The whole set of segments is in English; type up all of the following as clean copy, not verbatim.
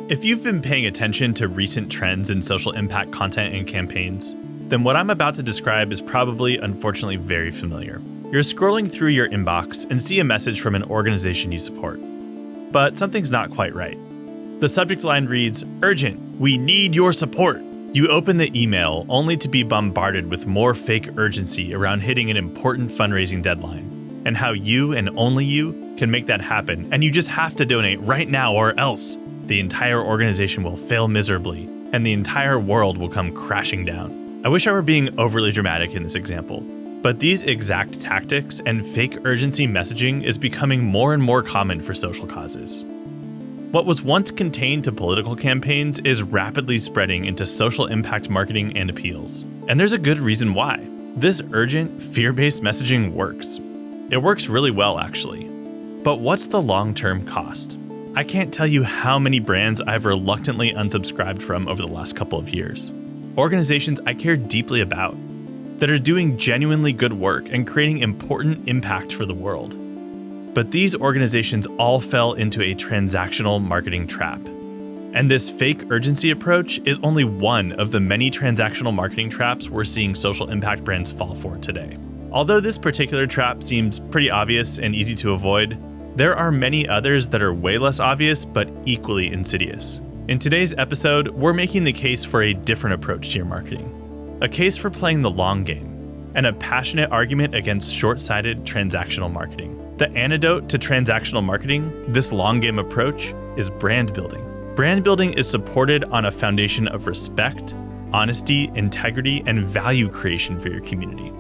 If you've been paying attention to recent trends in social impact content and campaigns, then what I'm about to describe is probably, unfortunately, very familiar. You're scrolling through your inbox and see a message from an organization you support. But something's not quite right. The subject line reads, "Urgent, we need your support." You open the email only to be bombarded with more fake urgency around hitting an important fundraising deadline, and how you and only you can make that happen, and you just have to donate right now or else the entire organization will fail miserably, and the entire world will come crashing down. I wish I were being overly dramatic in this example, but these exact tactics and fake urgency messaging is becoming more and more common for social causes. What was once contained to political campaigns is rapidly spreading into social impact marketing and appeals. And there's a good reason why. This urgent, fear-based messaging works. It works really well, actually. But what's the long-term cost? I can't tell you how many brands I've reluctantly unsubscribed from over the last couple of years. Organizations I care deeply about, that are doing genuinely good work and creating important impact for the world. But these organizations all fell into a transactional marketing trap. And this fake urgency approach is only one of the many transactional marketing traps we're seeing social impact brands fall for today. Although this particular trap seems pretty obvious and easy to avoid, there are many others that are way less obvious but equally insidious. In today's episode, we're making the case for a different approach to your marketing. A case for playing the long game, and a passionate argument against short-sighted transactional marketing. The antidote to transactional marketing, this long game approach, is brand building. Brand building is supported on a foundation of respect, honesty, integrity, and value creation for your community.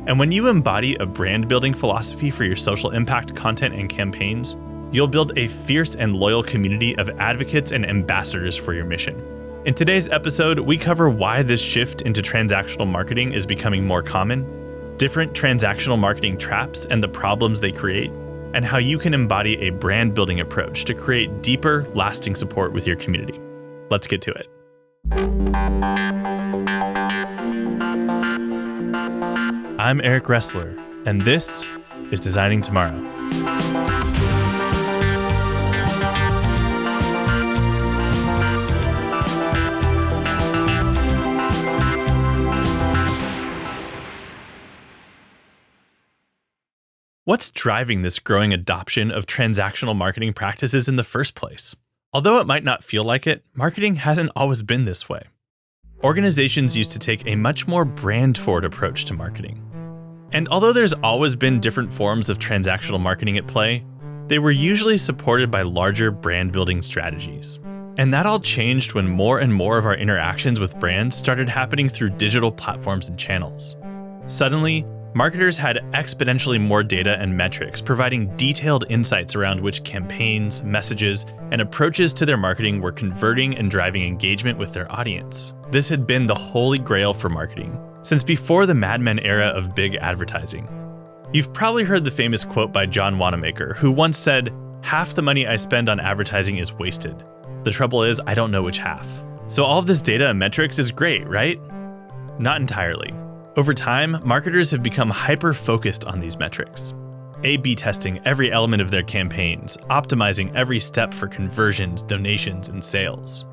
And when you embody a brand building philosophy for your social impact content and campaigns, you'll build a fierce and loyal community of advocates and ambassadors for your mission. In today's episode, we cover why this shift into transactional marketing is becoming more common, different transactional marketing traps and the problems they create, and how you can embody a brand building approach to create deeper, lasting support with your community. Let's get to it. I'm Eric Ressler, and this is Designing Tomorrow. What's driving this growing adoption of transactional marketing practices in the first place? Although it might not feel like it, marketing hasn't always been this way. Organizations used to take a much more brand-forward approach to marketing. And although there's always been different forms of transactional marketing at play, they were usually supported by larger brand-building strategies. And that all changed when more and more of our interactions with brands started happening through digital platforms and channels. Suddenly, marketers had exponentially more data and metrics, providing detailed insights around which campaigns, messages, and approaches to their marketing were converting and driving engagement with their audience. This had been the holy grail for marketing since before the Mad Men era of big advertising. You've probably heard the famous quote by John Wanamaker, who once said, "Half the money I spend on advertising is wasted. The trouble is, I don't know which half." So all of this data and metrics is great, right? Not entirely. Over time, marketers have become hyper-focused on these metrics, A/B testing every element of their campaigns, optimizing every step for conversions, donations, and sales.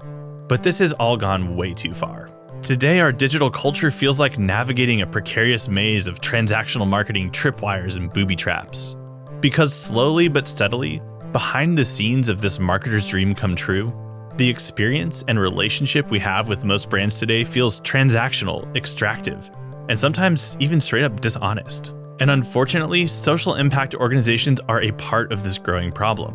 But this has all gone way too far. Today, our digital culture feels like navigating a precarious maze of transactional marketing tripwires and booby traps. Because slowly but steadily, behind the scenes of this marketer's dream come true, the experience and relationship we have with most brands today feels transactional, extractive, and sometimes even straight up dishonest. And unfortunately, social impact organizations are a part of this growing problem.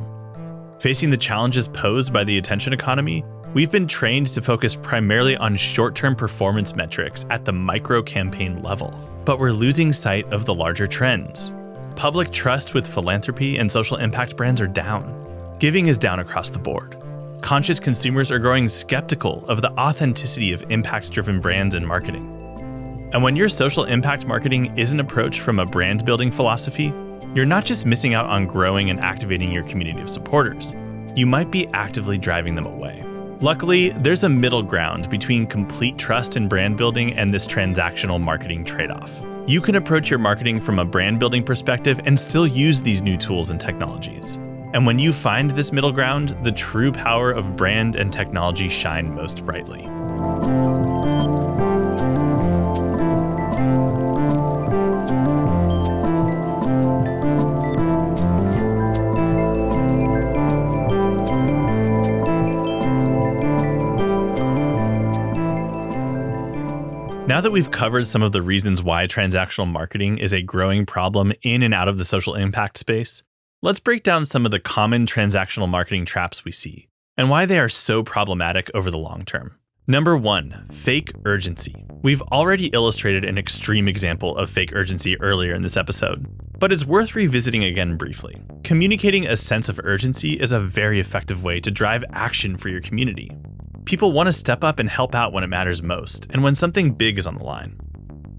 Facing the challenges posed by the attention economy, we've been trained to focus primarily on short-term performance metrics at the micro-campaign level. But we're losing sight of the larger trends. Public trust with philanthropy and social impact brands are down. Giving is down across the board. Conscious consumers are growing skeptical of the authenticity of impact-driven brands and marketing. And when your social impact marketing isn't approached from a brand building philosophy, you're not just missing out on growing and activating your community of supporters, you might be actively driving them away. Luckily, there's a middle ground between complete trust in brand building and this transactional marketing trade-off. You can approach your marketing from a brand building perspective and still use these new tools and technologies. And when you find this middle ground, the true power of brand and technology shine most brightly. Now that we've covered some of the reasons why transactional marketing is a growing problem in and out of the social impact space, let's break down some of the common transactional marketing traps we see and why they are so problematic over the long term. Number 1, fake urgency. We've already illustrated an extreme example of fake urgency earlier in this episode, but it's worth revisiting again briefly. Communicating a sense of urgency is a very effective way to drive action for your community. People want to step up and help out when it matters most, and when something big is on the line.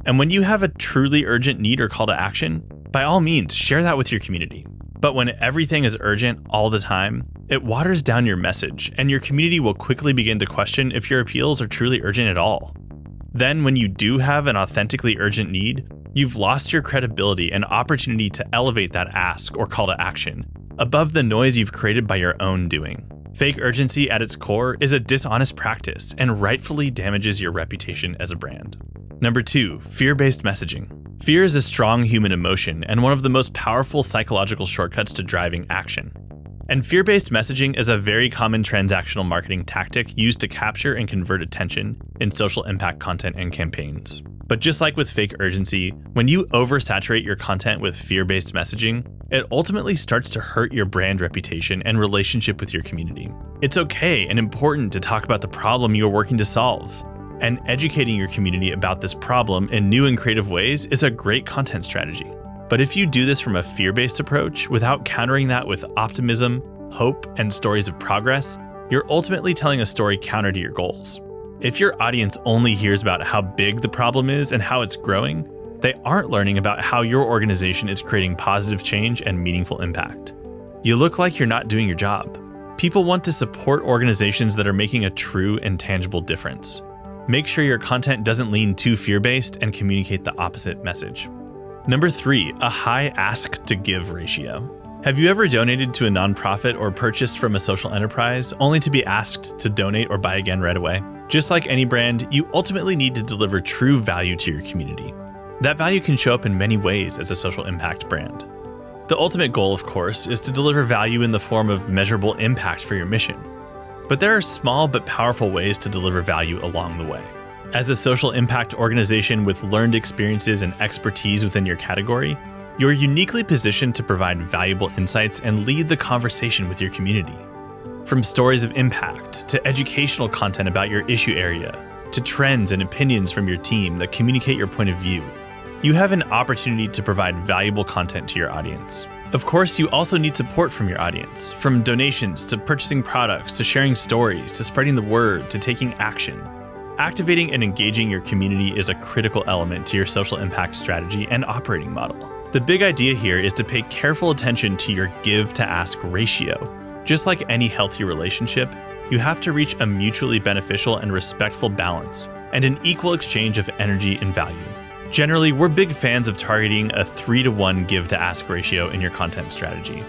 And when you have a truly urgent need or call to action, by all means, share that with your community. But when everything is urgent all the time, it waters down your message, and your community will quickly begin to question if your appeals are truly urgent at all. Then, when you do have an authentically urgent need, you've lost your credibility and opportunity to elevate that ask or call to action above the noise you've created by your own doing. Fake urgency at its core is a dishonest practice and rightfully damages your reputation as a brand. Number 2, fear-based messaging. Fear is a strong human emotion and one of the most powerful psychological shortcuts to driving action. And fear-based messaging is a very common transactional marketing tactic used to capture and convert attention in social impact content and campaigns. But just like with fake urgency, when you oversaturate your content with fear-based messaging, it ultimately starts to hurt your brand reputation and relationship with your community. It's okay and important to talk about the problem you're working to solve. And educating your community about this problem in new and creative ways is a great content strategy. But if you do this from a fear-based approach without countering that with optimism, hope, and stories of progress, you're ultimately telling a story counter to your goals. If your audience only hears about how big the problem is and how it's growing, they aren't learning about how your organization is creating positive change and meaningful impact. You look like you're not doing your job. People want to support organizations that are making a true and tangible difference. Make sure your content doesn't lean too fear-based and communicate the opposite message. Number 3, a high ask to give ratio. Have you ever donated to a nonprofit or purchased from a social enterprise only to be asked to donate or buy again right away? Just like any brand, you ultimately need to deliver true value to your community. That value can show up in many ways as a social impact brand. The ultimate goal, of course, is to deliver value in the form of measurable impact for your mission. But there are small but powerful ways to deliver value along the way. As a social impact organization with learned experiences and expertise within your category, you're uniquely positioned to provide valuable insights and lead the conversation with your community. From stories of impact, to educational content about your issue area, to trends and opinions from your team that communicate your point of view, you have an opportunity to provide valuable content to your audience. Of course, you also need support from your audience, from donations to purchasing products, to sharing stories, to spreading the word, to taking action. Activating and engaging your community is a critical element to your social impact strategy and operating model. The big idea here is to pay careful attention to your give-to-ask ratio. Just like any healthy relationship, you have to reach a mutually beneficial and respectful balance and an equal exchange of energy and value. Generally, we're big fans of targeting a 3-to-1 give-to-ask ratio in your content strategy.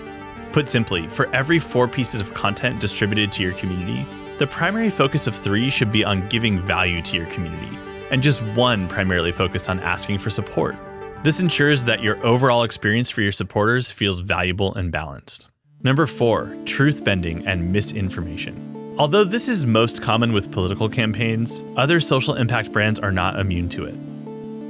Put simply, for every 4 pieces of content distributed to your community, the primary focus of 3 should be on giving value to your community, and just 1 primarily focused on asking for support. This ensures that your overall experience for your supporters feels valuable and balanced. Number 4, truth bending and misinformation. Although this is most common with political campaigns, other social impact brands are not immune to it.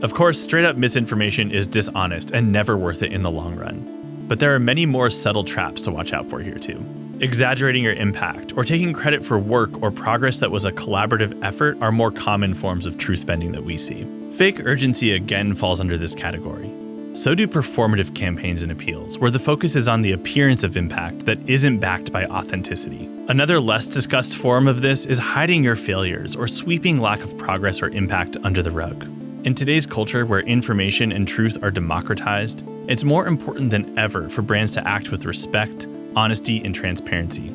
Of course, straight-up misinformation is dishonest and never worth it in the long run. But there are many more subtle traps to watch out for here too. Exaggerating your impact or taking credit for work or progress that was a collaborative effort are more common forms of truth bending that we see. Fake urgency again falls under this category. So do performative campaigns and appeals, where the focus is on the appearance of impact that isn't backed by authenticity. Another less discussed form of this is hiding your failures or sweeping lack of progress or impact under the rug. In today's culture where information and truth are democratized, it's more important than ever for brands to act with respect, honesty, and transparency.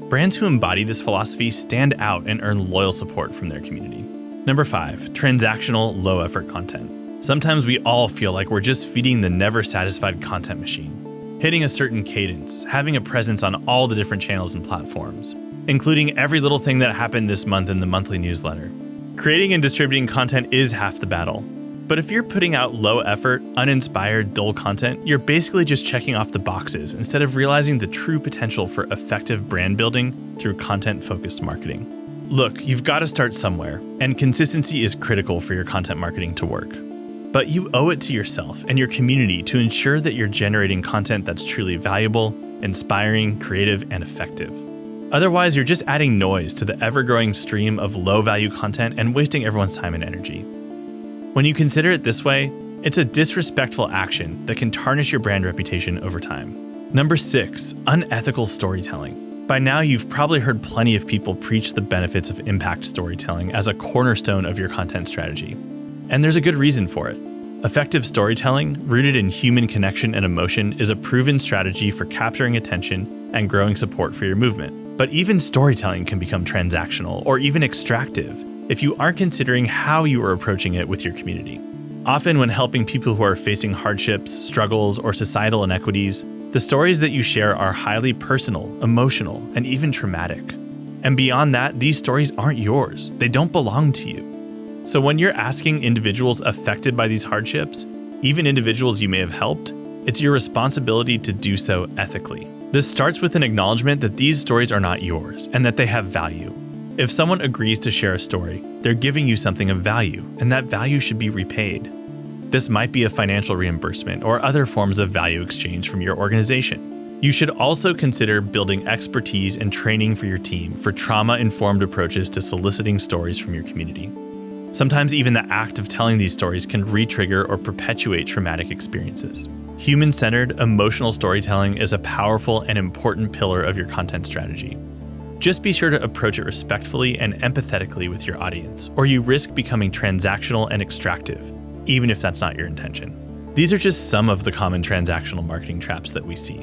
Brands who embody this philosophy stand out and earn loyal support from their community. Number 5, transactional, low-effort content. Sometimes we all feel like we're just feeding the never-satisfied content machine. hitting a certain cadence, having a presence on all the different channels and platforms, including every little thing that happened this month in the monthly newsletter. Creating and distributing content is half the battle. But if you're putting out low effort, uninspired, dull content, you're basically just checking off the boxes instead of realizing the true potential for effective brand building through content-focused marketing. Look, you've got to start somewhere, and consistency is critical for your content marketing to work. But you owe it to yourself and your community to ensure that you're generating content that's truly valuable, inspiring, creative, and effective. Otherwise, you're just adding noise to the ever-growing stream of low-value content and wasting everyone's time and energy. When you consider it this way, it's a disrespectful action that can tarnish your brand reputation over time. Number 6, unethical storytelling. By now, you've probably heard plenty of people preach the benefits of impact storytelling as a cornerstone of your content strategy. And there's a good reason for it. Effective storytelling, rooted in human connection and emotion, is a proven strategy for capturing attention and growing support for your movement. But even storytelling can become transactional or even extractive if you aren't considering how you are approaching it with your community. Often when helping people who are facing hardships, struggles, or societal inequities, the stories that you share are highly personal, emotional, and even traumatic. And beyond that, these stories aren't yours. They don't belong to you. So when you're asking individuals affected by these hardships, even individuals you may have helped, it's your responsibility to do so ethically. This starts with an acknowledgement that these stories are not yours and that they have value. If someone agrees to share a story, they're giving you something of value, and that value should be repaid. This might be a financial reimbursement or other forms of value exchange from your organization. You should also consider building expertise and training for your team for trauma-informed approaches to soliciting stories from your community. Sometimes even the act of telling these stories can re-trigger or perpetuate traumatic experiences. Human-centered, emotional storytelling is a powerful and important pillar of your content strategy. Just be sure to approach it respectfully and empathetically with your audience, or you risk becoming transactional and extractive, even if that's not your intention. These are just some of the common transactional marketing traps that we see.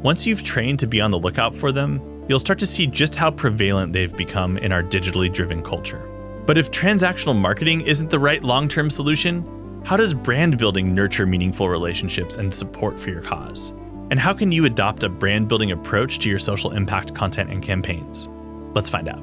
Once you've trained to be on the lookout for them, you'll start to see just how prevalent they've become in our digitally driven culture. But if transactional marketing isn't the right long-term solution, how does brand building nurture meaningful relationships and support for your cause? And how can you adopt a brand building approach to your social impact content and campaigns? Let's find out.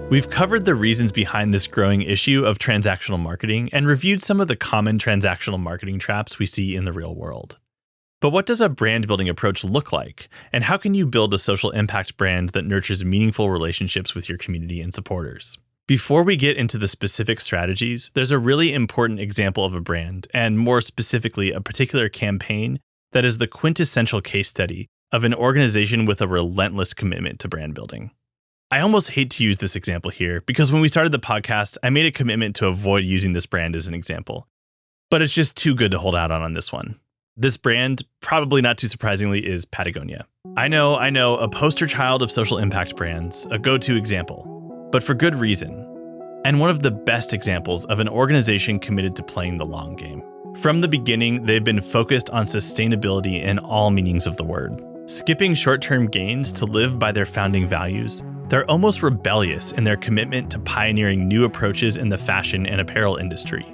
We've covered the reasons behind this growing issue of transactional marketing and reviewed some of the common transactional marketing traps we see in the real world. But what does a brand building approach look like? And how can you build a social impact brand that nurtures meaningful relationships with your community and supporters? Before we get into the specific strategies, there's a really important example of a brand, and more specifically, a particular campaign that is the quintessential case study of an organization with a relentless commitment to brand building. I almost hate to use this example here because when we started the podcast, I made a commitment to avoid using this brand as an example. But it's just too good to hold out on this one. This brand, probably not too surprisingly, is Patagonia. I know, a poster child of social impact brands, a go-to example, but for good reason. And one of the best examples of an organization committed to playing the long game. From the beginning, they've been focused on sustainability in all meanings of the word. Skipping short-term gains to live by their founding values, they're almost rebellious in their commitment to pioneering new approaches in the fashion and apparel industry,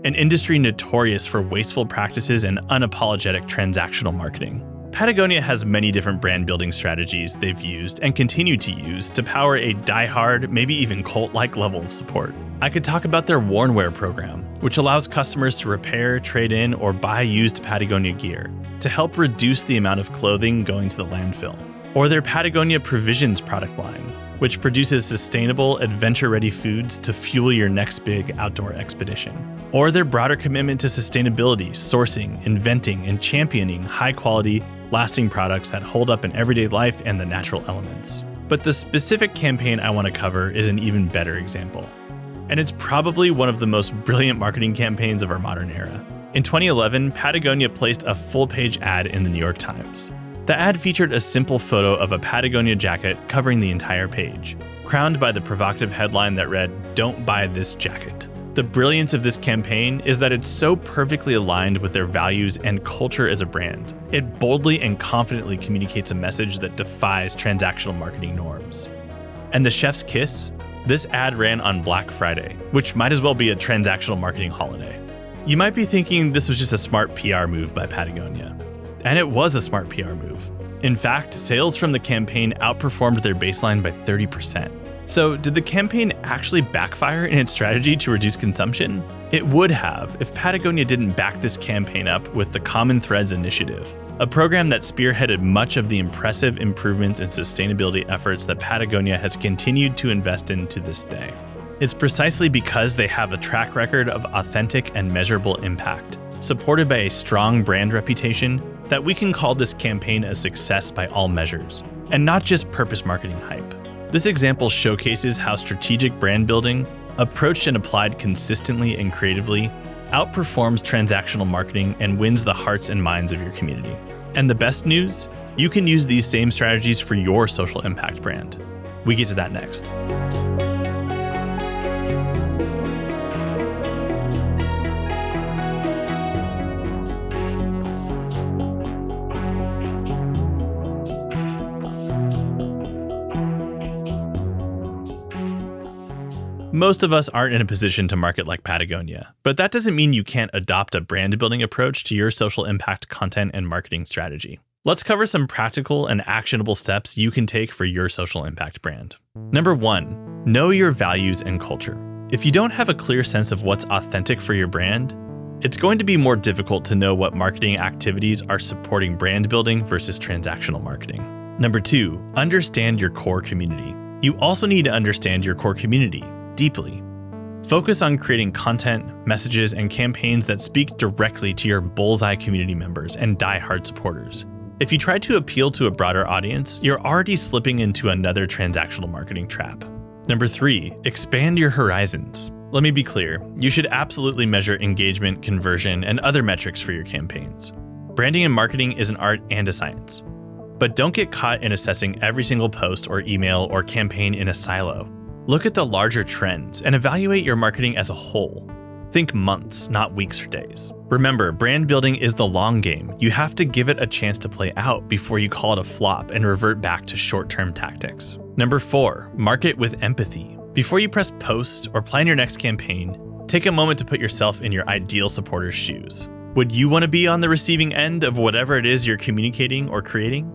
an industry notorious for wasteful practices and unapologetic transactional marketing. Patagonia has many different brand building strategies they've used and continue to use to power a die-hard, maybe even cult-like level of support. I could talk about their Wornwear program, which allows customers to repair, trade in, or buy used Patagonia gear to help reduce the amount of clothing going to the landfill. Or their Patagonia Provisions product line, which produces sustainable, adventure-ready foods to fuel your next big outdoor expedition. Or their broader commitment to sustainability, sourcing, inventing, and championing high-quality, lasting products that hold up in everyday life and the natural elements. But the specific campaign I want to cover is an even better example. And it's probably one of the most brilliant marketing campaigns of our modern era. In 2011, Patagonia placed a full-page ad in the New York Times. The ad featured a simple photo of a Patagonia jacket covering the entire page, crowned by the provocative headline that read, "Don't buy this jacket." The brilliance of this campaign is that it's so perfectly aligned with their values and culture as a brand. It boldly and confidently communicates a message that defies transactional marketing norms. And the chef's kiss? This ad ran on Black Friday, which might as well be a transactional marketing holiday. You might be thinking this was just a smart PR move by Patagonia. And it was a smart PR move. In fact, sales from the campaign outperformed their baseline by 30%. So, did the campaign actually backfire in its strategy to reduce consumption? It would have if Patagonia didn't back this campaign up with the Common Threads initiative, a program that spearheaded much of the impressive improvements and sustainability efforts that Patagonia has continued to invest in to this day. It's precisely because they have a track record of authentic and measurable impact, supported by a strong brand reputation, that we can call this campaign a success by all measures, and not just purpose marketing hype. This example showcases how strategic brand building, approached and applied consistently and creatively, outperforms transactional marketing and wins the hearts and minds of your community. And the best news? You can use these same strategies for your social impact brand. We get to that next. Most of us aren't in a position to market like Patagonia, but that doesn't mean you can't adopt a brand building approach to your social impact content and marketing strategy. Let's cover some practical and actionable steps you can take for your social impact brand. Number 1, know your values and culture. If you don't have a clear sense of what's authentic for your brand, it's going to be more difficult to know what marketing activities are supporting brand building versus transactional marketing. Number 2, understand your core community. You also need to understand your core community deeply. Focus on creating content, messages, and campaigns that speak directly to your bullseye community members and die-hard supporters. If you try to appeal to a broader audience, you're already slipping into another transactional marketing trap. Number 3, expand your horizons. Let me be clear, you should absolutely measure engagement, conversion, and other metrics for your campaigns. Branding and marketing is an art and a science. But don't get caught in assessing every single post or email or campaign in a silo. Look at the larger trends and evaluate your marketing as a whole. Think months, not weeks or days. Remember, brand building is the long game. You have to give it a chance to play out before you call it a flop and revert back to short-term tactics. Number 4, market with empathy. Before you press post or plan your next campaign, take a moment to put yourself in your ideal supporter's shoes. Would you want to be on the receiving end of whatever it is you're communicating or creating?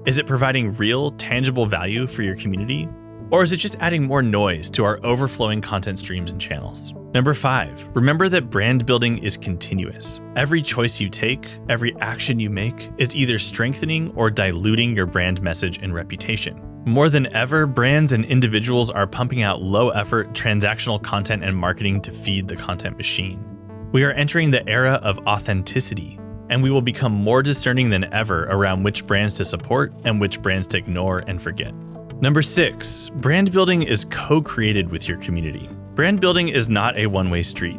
Is it providing real, tangible value for your community? Or is it just adding more noise to our overflowing content streams and channels? Number 5, remember that brand building is continuous. Every choice you take, every action you make, is either strengthening or diluting your brand message and reputation. More than ever, brands and individuals are pumping out low-effort, transactional content and marketing to feed the content machine. We are entering the era of authenticity, and we will become more discerning than ever around which brands to support and which brands to ignore and forget. Number 6, brand building is co-created with your community. Brand building is not a one-way street.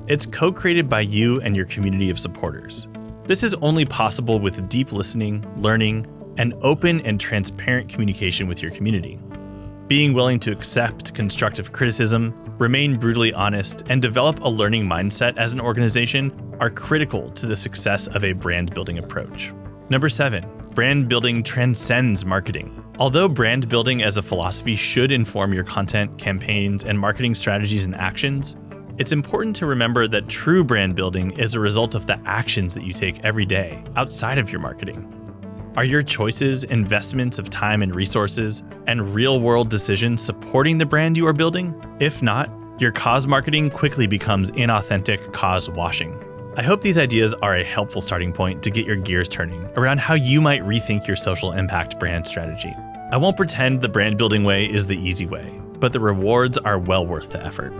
It's co-created by you and your community of supporters. This is only possible with deep listening, learning, and open and transparent communication with your community. Being willing to accept constructive criticism, remain brutally honest, and develop a learning mindset as an organization are critical to the success of a brand building approach. Number 7, brand building transcends marketing. Although brand building as a philosophy should inform your content, campaigns, and marketing strategies and actions, it's important to remember that true brand building is a result of the actions that you take every day outside of your marketing. Are your choices, investments of time and resources, and real-world decisions supporting the brand you are building? If not, your cause marketing quickly becomes inauthentic cause washing. I hope these ideas are a helpful starting point to get your gears turning around how you might rethink your social impact brand strategy. I won't pretend the brand building way is the easy way, but the rewards are well worth the effort.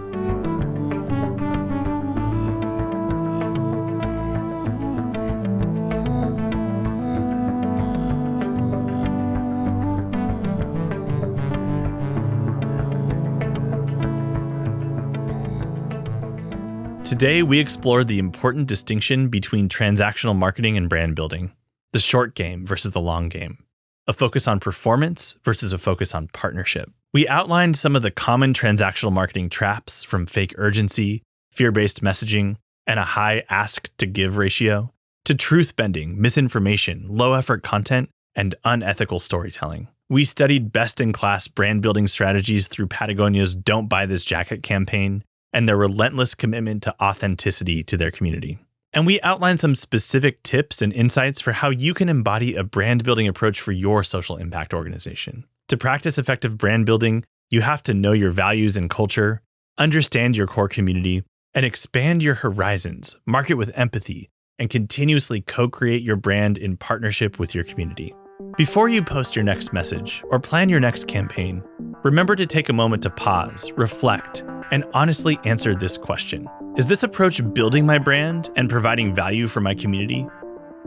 Today, we explored the important distinction between transactional marketing and brand building, the short game versus the long game, a focus on performance versus a focus on partnership. We outlined some of the common transactional marketing traps, from fake urgency, fear-based messaging, and a high ask-to-give ratio, to truth-bending, misinformation, low-effort content, and unethical storytelling. We studied best-in-class brand-building strategies through Patagonia's Don't Buy This Jacket campaign and their relentless commitment to authenticity to their community. And we outlined some specific tips and insights for how you can embody a brand-building approach for your social impact organization. To practice effective brand building, you have to know your values and culture, understand your core community, and expand your horizons, market with empathy, and continuously co-create your brand in partnership with your community. Before you post your next message or plan your next campaign, remember to take a moment to pause, reflect, and honestly answer this question. Is this approach building my brand and providing value for my community?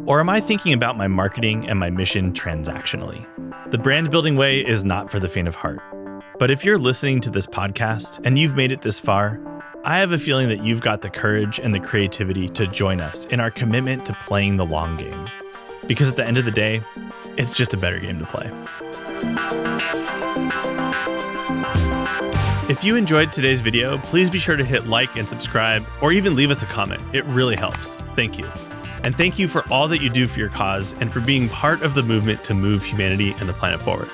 Or am I thinking about my marketing and my mission transactionally? The brand building way is not for the faint of heart. But if you're listening to this podcast and you've made it this far, I have a feeling that you've got the courage and the creativity to join us in our commitment to playing the long game. Because at the end of the day, it's just a better game to play. If you enjoyed today's video, please be sure to hit like and subscribe, or even leave us a comment. It really helps. Thank you. And thank you for all that you do for your cause and for being part of the movement to move humanity and the planet forward.